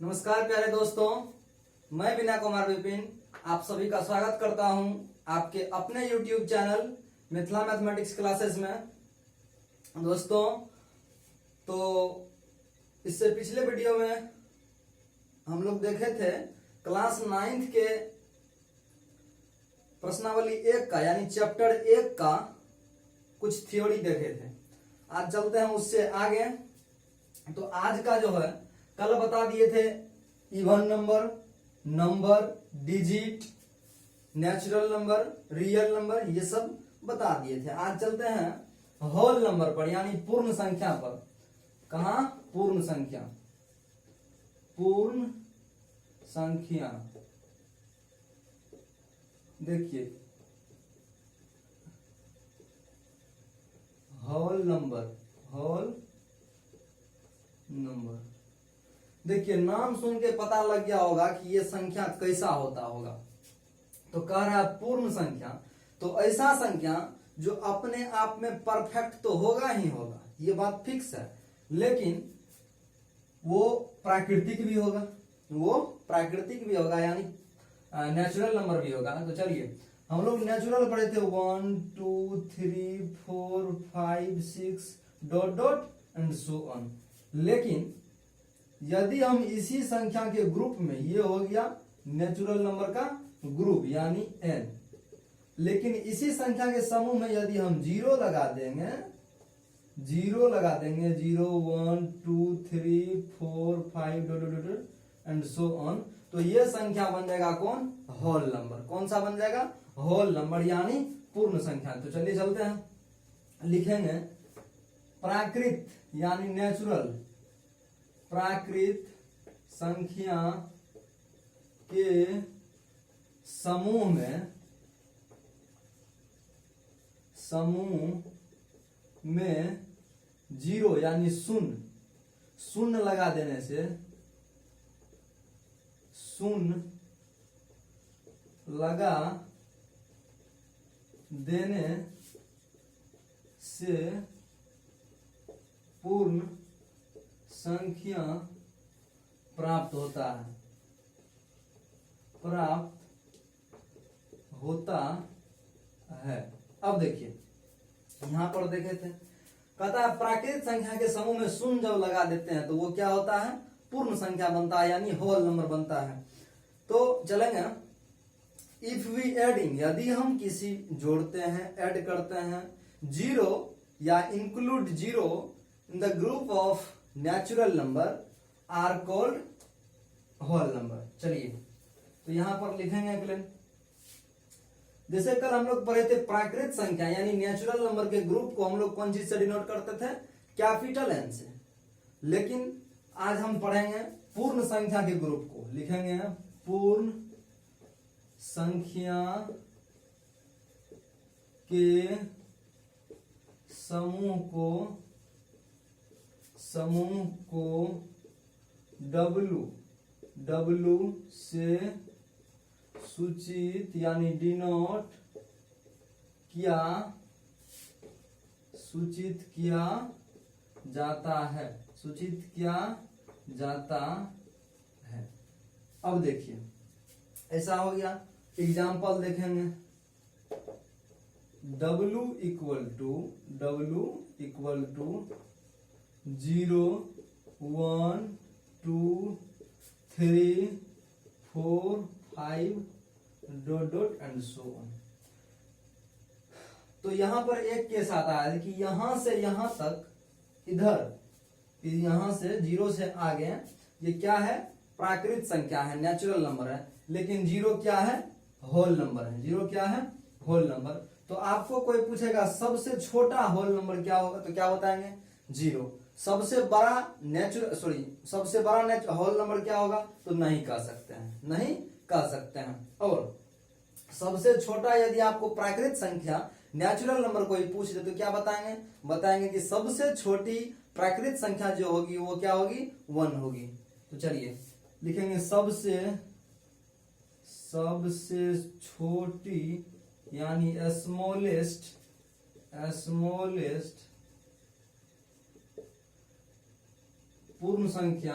नमस्कार प्यारे दोस्तों, मैं विनय कुमार विपिन आप सभी का स्वागत करता हूं आपके अपने YouTube channel Mithila mathematics classes में। दोस्तों, तो इससे पिछले वीडियो में हम लोग देखे थे क्लास 9th के प्रश्नावली 1 का यानी चैप्टर 1 का कुछ थ्योरी देखे थे। आज चलते हैं उससे आगे। तो आज का जो है, कल बता दिए थे even number, digit, natural number, real number, ये सब बता दिए थे। आज चलते हैं होल नंबर पर यानी पूर्ण संख्या पर। कहा? पूर्ण संख्या। पूर्ण संख्या देखिए, होल नंबर देखिए, नाम सुन के पता लग गया होगा कि ये संख्या कैसा होता होगा। तो कह रहा है पूर्ण संख्या, तो ऐसा संख्या जो अपने आप में परफेक्ट तो होगा ही होगा, ये बात फिक्स है, लेकिन वो प्राकृतिक भी होगा, यानी नेचुरल नंबर भी होगा। तो चलिए, हम लोग नेचुरल पढ़े थे 1 2 3 4 5 6 dot dot and so on. लेकिन यदि हम इसी संख्या के ग्रुप में, ये हो गया नेचुरल नंबर का ग्रुप यानी n, लेकिन इसी संख्या के समूह में यदि हम जीरो लगा देंगे 0 1 2 3 4 5 dot dot and so on, तो ये संख्या बन जाएगा कौन? Whole number. कौन सा बन जाएगा? होल नंबर यानी पूर्ण संख्या। तो चलिए चलते हैं, लिखेंगे प्राकृत यानी नेचुरल, प्राकृत संख्या के समूह में जीरो यानी शून्य लगा देने से पूर्ण संख्या प्राप्त होता है। अब देखिए, यहां पर देखे थे, कहता है प्राकृतिक संख्या के समूह में शून्य जब लगा देते हैं तो वो क्या होता है? पूर्ण संख्या बनता है यानी होल नंबर बनता है। तो चलेंगे, इफ वी एडिंग, यदि हम किसी जोड़ते हैं, ऐड करते हैं जीरो या include zero in the group of natural number are called whole number. चलिए, तो यहां पर लिखेंगे अगले, जैसे कल हम लोग पढ़े थे प्राकृतिक संख्या यानी नेचुरल नंबर के ग्रुप को हम लोग कौन चीज से डिनोट करते थे? कैपिटल एन से। लेकिन आज हम पढ़ेंगे पूर्ण संख्या के ग्रुप को, लिखेंगे पूर्ण संख्या के समूह को W से सूचित यानी डिनोट किया जाता है। अब देखिए, ऐसा हो गया। एग्जाम्पल देखेंगे, W equal to 0 1 2 3 4 5 dot dot and so on. तो यहां पर एक केस आता है कि यहां से यहां तक, इधर यहां से 0 से आगे, ये क्या है? प्राकृतिक संख्या है, नेचुरल नंबर है, लेकिन जीरो क्या है? होल नंबर है। जीरो क्या है? Whole number. तो आपको कोई पूछेगा सबसे छोटा होल नंबर क्या होगा, तो क्या बताएंगे? जीरो। सबसे बड़ा होल नंबर क्या होगा? तो नहीं कह सकते हैं। और सबसे छोटा यदि आपको प्राकृतिक संख्या नेचुरल नंबर कोई पूछ दे तो क्या बताएंगे कि सबसे छोटी प्राकृतिक संख्या जो होगी वो क्या होगी? 1 होगी। तो चलिए लिखेंगे सबसे छोटी यानी स्मॉलेस्ट पूर्ण संख्या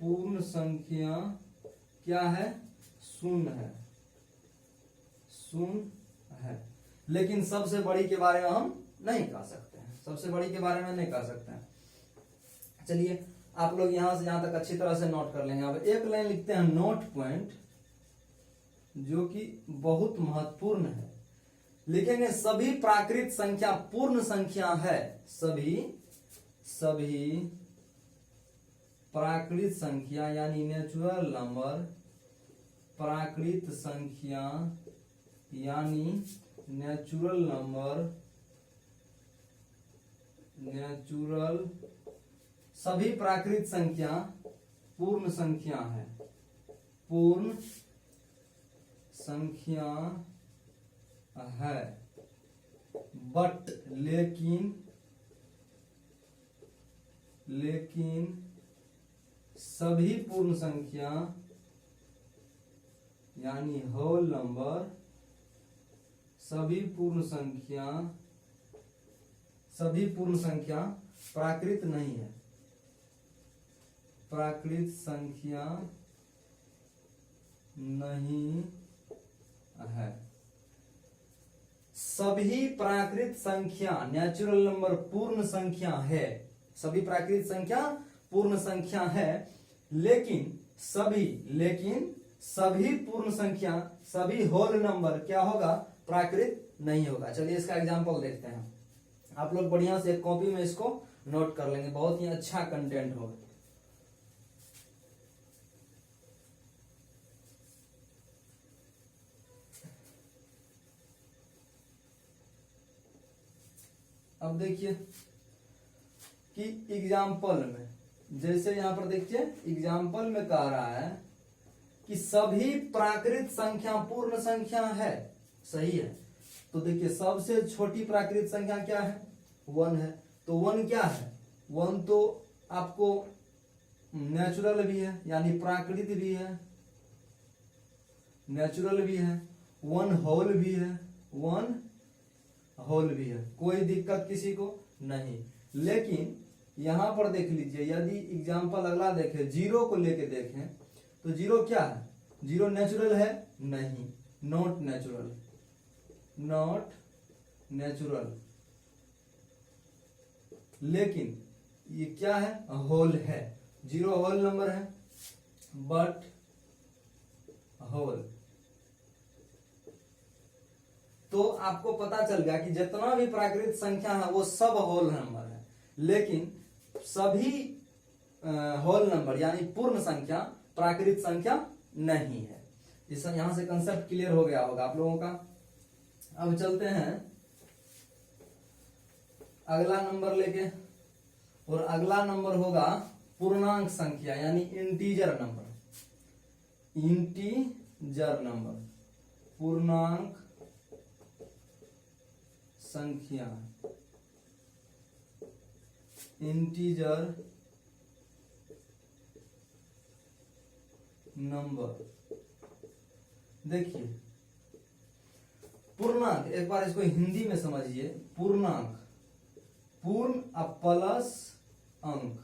पूर्ण संख्या क्या है? शून्य है, शून्य है। लेकिन सबसे बड़ी के बारे में हम नहीं कह सकते हैं, सबसे बड़ी के बारे में नहीं कह सकते हैं। चलिए आप लोग यहां से यहां तक अच्छी तरह से नोट कर लेंगे। अब एक लाइन लिखते हैं नोट पॉइंट, जो कि बहुत महत्वपूर्ण है। लिखेंगे सभी प्राकृत संख्या पूर्ण संख्या है, सभी प्राकृत संख्या यानी नेचुरल नंबर, प्राकृत संख्या यानी नेचुरल नंबर, सभी प्राकृत संख्या पूर्ण संख्या है, पूर्ण संख्या है। बट लेकिन सभी पूर्ण संख्या यानी होल नंबर, सभी पूर्ण संख्या प्राकृत नहीं है, प्राकृत संख्या नहीं है। सभी प्राकृत संख्या नेचुरल नंबर पूर्ण संख्या है, सभी प्राकृत संख्या पूर्ण संख्या है, लेकिन सभी पूर्ण संख्या, सभी होल नंबर क्या होगा? प्राकृत नहीं होगा। चलिए इसका एग्जांपल देखते हैं। आप लोग बढ़िया से कॉपी में इसको नोट कर लेंगे, बहुत ही अच्छा कंटेंट होगा। अब देखिए कि एग्जाम्पल में, जैसे यहां पर देखिए एग्जाम्पल में कह रहा है कि सभी प्राकृत संख्या पूर्ण संख्या है, सही है। तो देखिए सबसे छोटी प्राकृत संख्या क्या है? 1 है। तो 1 क्या है? 1 तो आपको नेचुरल भी है यानी प्राकृत भी है, नेचुरल भी है, 1 होल भी है, 1 होल भी है, कोई दिक्कत किसी को नहीं। लेकिन यहां पर देख लीजिए, यदि एग्जाम्पल अगला देखें, 0 को लेके देखें तो 0 क्या है? 0 नेचुरल है? नहीं, नॉट नेचुरल, नॉट नेचुरल। लेकिन ये क्या है? होल है, 0 होल नंबर है, बट होल। तो आपको पता चल गया कि जितना भी प्राकृत संख्या है वो सब होल नंबर है, लेकिन सभी होल नंबर यानी पूर्ण संख्या प्राकृत संख्या नहीं है। इस यहां से कंसेप्ट क्लियर हो गया होगा आप लोगों का। अब चलते हैं अगला नंबर लेके, और अगला नंबर होगा पूर्णांक संख्या यानी इंटीजर नंबर, इंटीजर नंबर, पूर्णांक संख्या, इंटीजर नंबर। देखिए पूर्णांक, एक बार इसको हिंदी में समझिए। पूर्णांक, पूर्ण प्लस अंक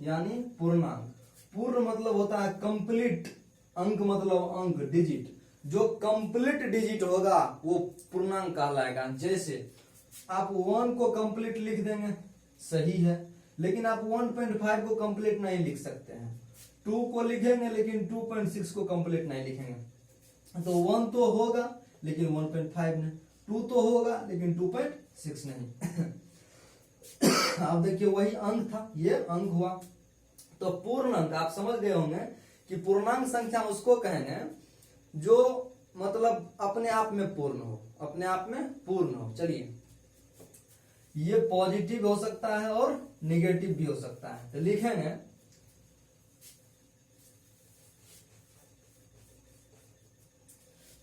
यानी पूर्णांक। पूर्ण मतलब होता है कंप्लीट, अंक मतलब अंक, डिजिट। जो कंप्लीट डिजिट होगा वो पूर्णांक कहलाएगा। जैसे आप 1 को कंप्लीट लिख देंगे, सही है, लेकिन आप 1.5 को कंप्लीट नहीं लिख सकते हैं। 2 को लिखेंगे लेकिन 2.6 को कंप्लीट नहीं लिखेंगे। तो 1 तो होगा लेकिन 1.5 नहीं, 2 तो होगा लेकिन 2.6 नहीं। अब देखिए वही अंक था, ये अंक हुआ। तो पूर्णांक आप समझ गए होंगे कि पूर्णांक संख्या उसको कहेंगे जो मतलब अपने आप में पूर्ण हो, अपने आप में पूर्ण हो। चलिए ये पॉजिटिव हो सकता है और निगेटिव भी हो सकता है। तो लिखेंगे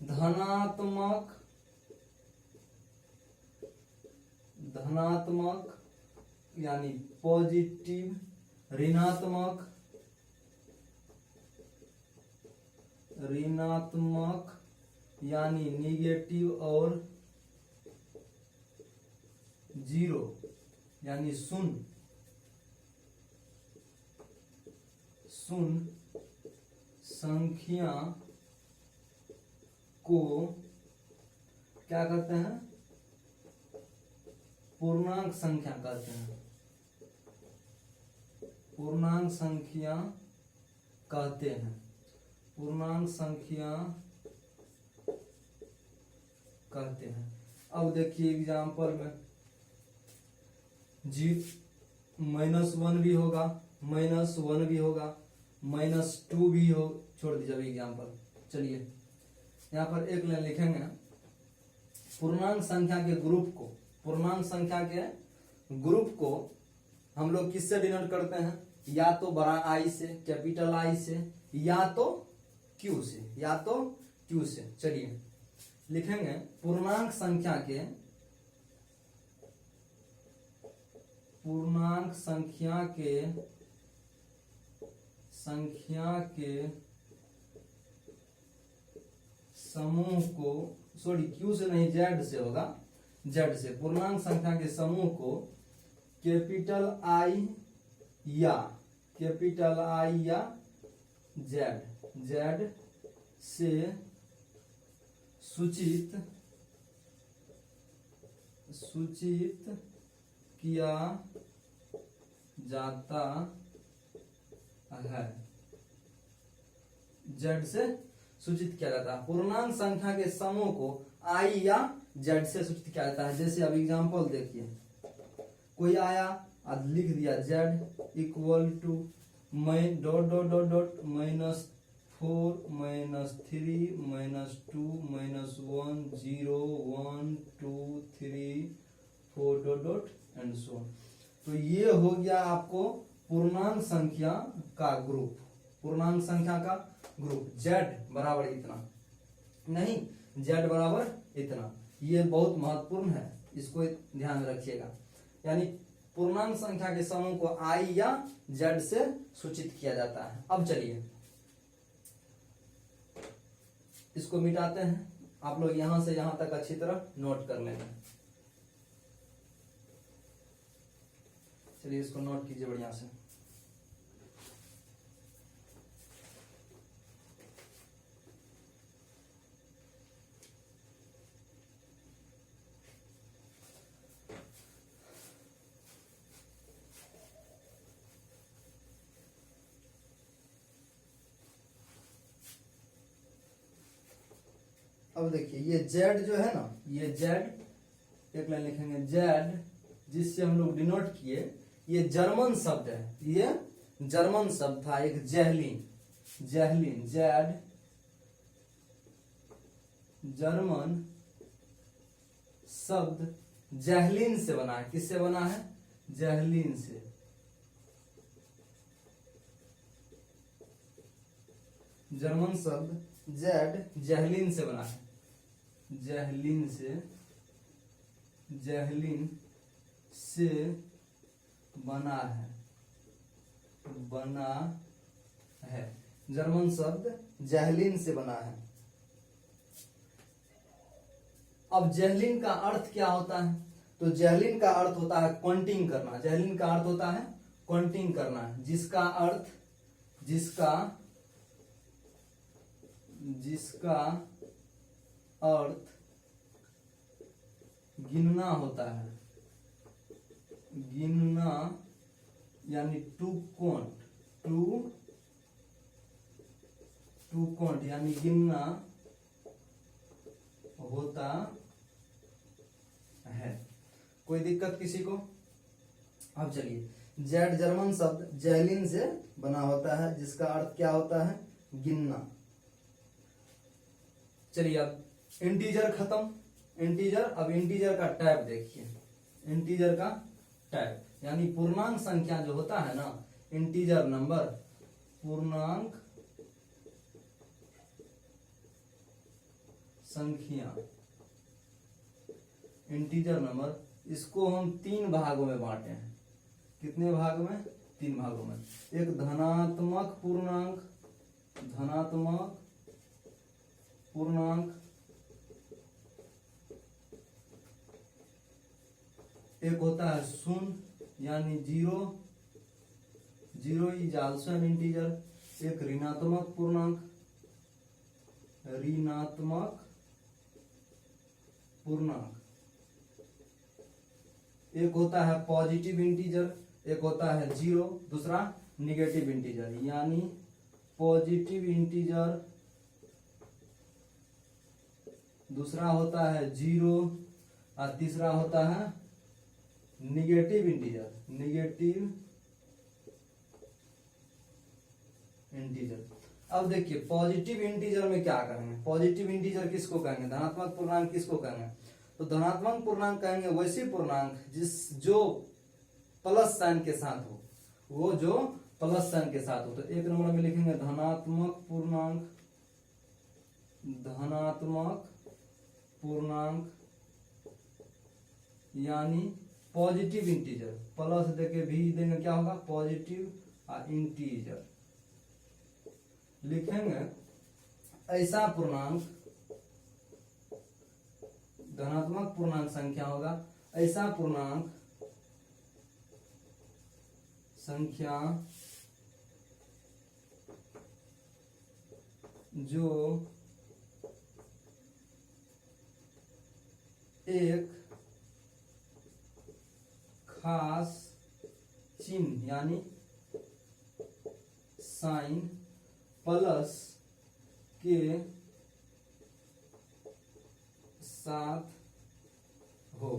धनात्मक, धनात्मक यानी पॉजिटिव, ऋणात्मक, ऋणात्मक यानी निगेटिव, और 0 यानी शून्य, शून्य संख्या को क्या कहते हैं? पूर्णांक संख्या कहते हैं। पूर्णांक संख्या कहते हैं। पूर्णांक संख्या कहते हैं। अब देखिए एग्जाम्पल में जी -1 भी होगा, -1 भी होगा, -2 भी हो, छोड़ दीजिए अभी एग्जाम्पल। चलिए यहाँ पर एक लाइन लिखेंगे, पूर्णांक संख्या के ग्रुप को, पूर्णांक संख्या के ग्रुप को हम लोग किससे डिनोट करते हैं? या तो बड़ा आई से, कैपिटल आई से, या तो क्यू से, या तो क्यू से। चलिए लिखेंगे पूर्णांक संख्या के, पूर्णांक संख्या के समूह को, सॉरी क्यू से नहीं जेड से होगा, जेड से। पूर्णांक संख्या के समूह को कैपिटल आई या जेड से सूचित किया जाता है। जेड से सूचित किया जाता है। पूर्णांक संख्या के समूह को आई या जेड से सूचित किया जाता है। जैसे अब एग्जांपल देखिए, कोई आया और लिख दिया Z equal to dot dot dot dot -4 -3 -2 -1 0 1 2 3 4 dot dot and so on. तो ये हो गया आपको पूर्णांक संख्या का ग्रुप। पूर्णांक संख्या का ग्रुप जेड बराबर इतना, नहीं जेड बराबर इतना। ये बहुत महत्वपूर्ण है, इसको ध्यान रखिएगा। यानी पूर्णांक संख्या के समूह को आई या जेड से सूचित किया जाता है। अब चलिए इसको मिटाते हैं। आप लोग यहां से यहां तक अच्छी तरह नोट कर लेंगे। चलिए इसको नोट कीजिए बढ़िया से। अब देखिए ये जेड जो है ना, ये जेड एक लाइन लिखेंगे, जेड जिससे हम लोग डिनोट किए, ये जर्मन शब्द है। ये जर्मन शब्द था एक जेहलिन, जेहलिन जेड जर्मन शब्द जेहलिन से बना है। किससे बना है? जेहलिन से। जर्मन शब्द जेड जेहलिन से बना है। जेहलिन से, जेहलिन से बना है, बना है। जर्मन शब्द जेहलिन से बना है। अब जेहलिन का अर्थ क्या होता है? तो जेहलिन का अर्थ होता है काउंटिंग करना। जेहलिन का अर्थ होता है काउंटिंग करना, जिसका अर्थ, जिसका अर्थ गिनना होता है। गिनना यानी टू काउंट, टू काउंट यानी गिनना होता है। कोई दिक्कत किसी को? अब चलिए, जेड जर्मन शब्द जेहलिन से बना होता है, जिसका अर्थ क्या होता है? गिनना। चलिए अब इंटीजर खत्म, इंटीजर। अब इंटीजर का टाइप देखिए, इंटीजर का टाइप यानी पूर्णांक संख्या जो होता है ना, इंटीजर नंबर, पूर्णांक संख्या, इंटीजर नंबर, इसको हम 3 भागों में बांटे हैं। कितने भाग में? 3 भागों में। एक धनात्मक पूर्णांक, धनात्मक पूर्णांक, एक होता है शून्य यानी 0, 0 इज आल्सो एन इंटीजर। एक ऋणात्मक पूर्णांक, ऋणात्मक पूर्णांक, एक होता है पॉजिटिव इंटीजर, एक होता है जीरो, दूसरा निगेटिव इंटीजर, यानी पॉजिटिव इंटीजर, दूसरा होता है जीरो और तीसरा होता है निगेटिव इंटीजर, निगेटिव इंटीजर। अब देखिए पॉजिटिव इंटीजर में क्या करेंगे, पॉजिटिव इंटीजर किसको कहेंगे, धनात्मक पूर्णांक किसको कहेंगे, तो धनात्मक पूर्णांक कहेंगे वैसे पूर्णांक जो प्लस साइन के साथ हो, वो जो प्लस साइन के साथ हो। तो एक नंबर में लिखेंगे धनात्मक पूर्णांक, धनात्मक पूर्णांक यानी पॉजिटिव इंटीजर, प्लस देके भी देंगे क्या होगा पॉजिटिव इंटीजर। लिखेंगे ऐसा पूर्णांक, धनात्मक पूर्णांक संख्या होगा ऐसा पूर्णांक संख्या जो एक खास चिन्ह यानी साइन प्लस के साथ हो।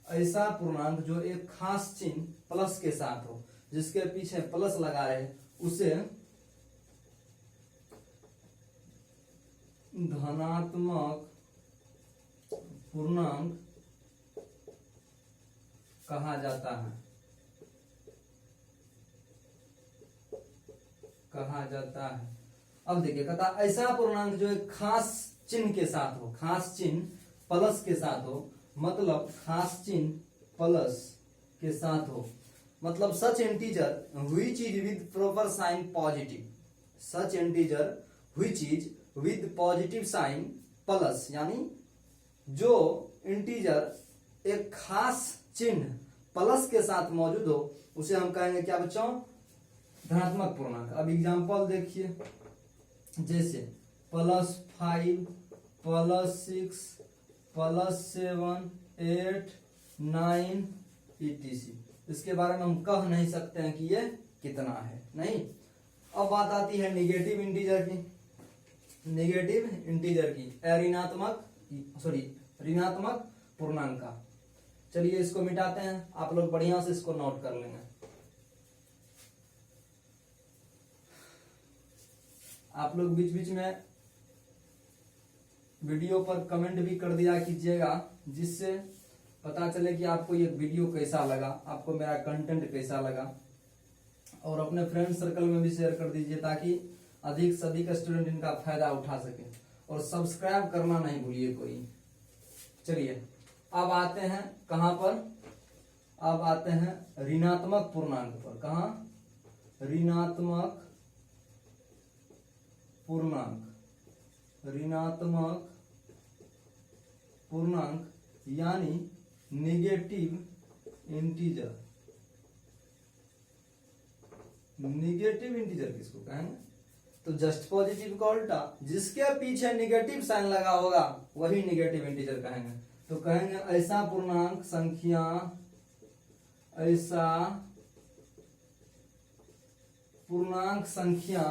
ऐसा पूर्णांक जो एक खास चिन्ह प्लस के साथ हो, जिसके पीछे प्लस लगा रहे उसे धनात्मक पूर्णांक कहा जाता है, कहा जाता है। अब देखिए कहता ऐसा पूर्णांक जो एक खास चिन्ह के साथ हो, खास चिन्ह प्लस के साथ हो, मतलब खास चिन्ह प्लस के साथ हो, मतलब such integer which is with proper sign positive, such integer which is with positive sign plus, यानी जो इंटीजर एक खास चिन्ह प्लस के साथ मौजूद हो उसे हम कहेंगे क्या बच्चों, धनात्मक पूर्णांक। अब एग्जांपल देखिए, जैसे +5 +6 +7 8 9 etc। इसके बारे में हम कह नहीं सकते हैं कि ये कितना है, नहीं। अब बात आती है निगेटिव इंटीजर की, निगेटिव इंटीजर की, ऋणात्मक पूर्णांक का। चलिए इसको मिटाते हैं, आप लोग बढ़िया से इसको नोट कर लेंगे। आप लोग बीच बीच में वीडियो पर कमेंट भी कर दिया कीजिएगा, जिससे पता चले कि आपको ये वीडियो कैसा लगा, आपको मेरा कंटेंट कैसा लगा, और अपने फ्रेंड सर्कल में भी शेयर कर दीजिए ताकि अधिक से अधिक स्टूडेंट इनका फायदा उठा सके। और सब्सक्राइब करना नहीं भूलिए कोई। चलिए अब आते हैं कहां पर, अब आते हैं ऋणात्मक पूर्णांक पर। कहा, ऋणात्मक पूर्णांक, ऋणात्मक पूर्णांक यानी निगेटिव इंटीजर। निगेटिव इंटीजर किसको कहेंगे, तो जस्ट पॉजिटिव का उल्टा, जिसके पीछे निगेटिव साइन लगा होगा वही निगेटिव इंटीजर कहेंगे। तो कहेंगे ऐसा पूर्णांक संख्या, ऐसा पूर्णांक संख्या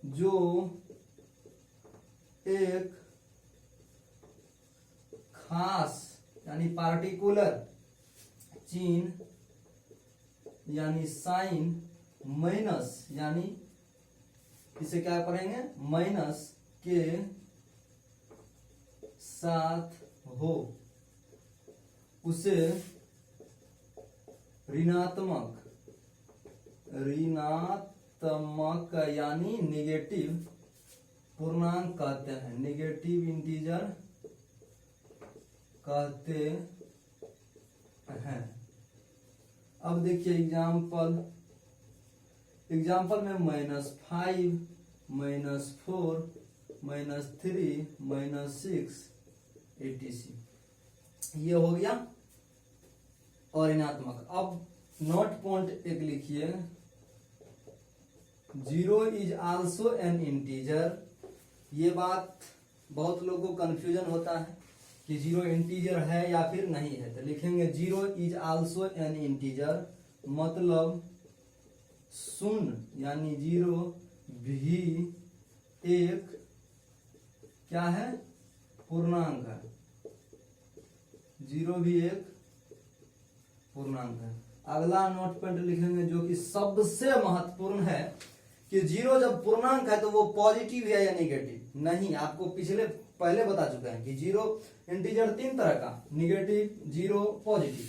जो एक खास यानी पार्टिकुलर चिन्ह यानी साइन माइनस, यानी इसे क्या करेंगे माइनस के साथ हो, उसे ऋणात्मक यानी निगेटिव पूर्णांक कहते हैं, निगेटिव इंटीजर कहते हैं। अब देखिए एग्जाम्पल में -5 -4 -3 -6 etc ये हो गया और ऋणात्मक। अब नोट पॉइंट एक लिखिए, zero is also an integer. ये बात बहुत लोगों को कंफ्यूजन होता है कि जीरो इंटीजर है या फिर नहीं है, तो लिखेंगे zero is also an integer, मतलब शून्य यानी जीरो भी एक क्या है, पूर्णांक है। जीरो भी एक पूर्णांक है। अगला नोट पॉइंट लिखेंगे जो कि सबसे महत्वपूर्ण है कि जीरो जब पूर्णांक है तो वो पॉजिटिव है या निगेटिव नहीं। आपको पहले बता चुका है कि जीरो इंटीजर तीन तरह का, निगेटिव, जीरो, पॉजिटिव।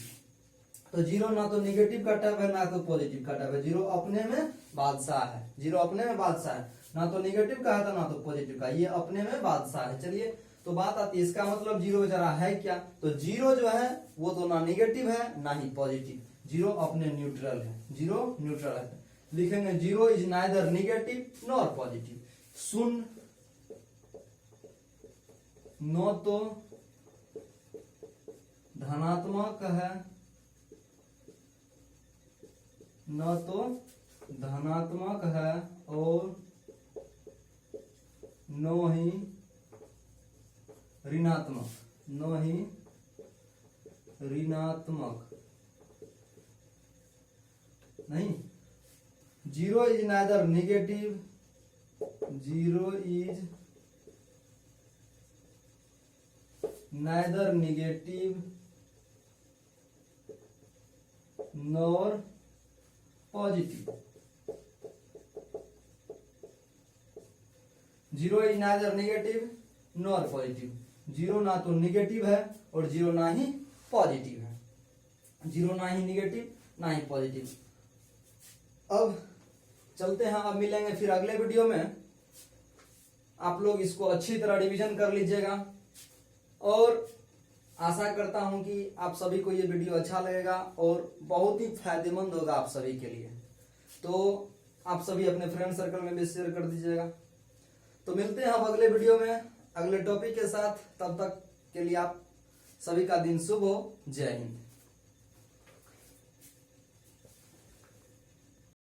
तो जीरो ना तो निगेटिव का टाइप है ना तो पॉजिटिव का टाइप है। जीरो अपने में बादशाह है, जीरो अपने में बादशाह है, ना तो निगेटिव का है तो ना तो पॉजिटिव का, ये अपने में बादशाह है। चलिए तो बात आती है इसका मतलब जीरो बेचारा है क्या, तो जीरो जो है वो तो ना निगेटिव है ना ही पॉजिटिव, जीरो अपने न्यूट्रल है, जीरो न्यूट्रल है। लिखेंगे zero is neither negative nor positive, शून्य न तो धनात्मक है न तो धनात्मक है और न ही ऋणात्मक, न ही ऋणात्मक नहीं। Zero is neither negative, zero is neither negative nor positive. Zero is neither negative nor positive, zero ना तो निगेटिव है और जीरो ना ही पॉजिटिव है, जीरो ना ही निगेटिव ना ही पॉजिटिव। अब चलते हैं, अब मिलेंगे फिर अगले वीडियो में। आप लोग इसको अच्छी तरह रिवीजन कर लीजिएगा और आशा करता हूं कि आप सभी को ये वीडियो अच्छा लगेगा और बहुत ही फायदेमंद होगा आप सभी के लिए। तो आप सभी अपने फ्रेंड सर्कल में भी शेयर कर दीजिएगा। तो मिलते हैं हम अगले वीडियो में अगले टॉपिक के साथ। तब तक के लिए आप सभी का दिन शुभ हो। जय हिंद।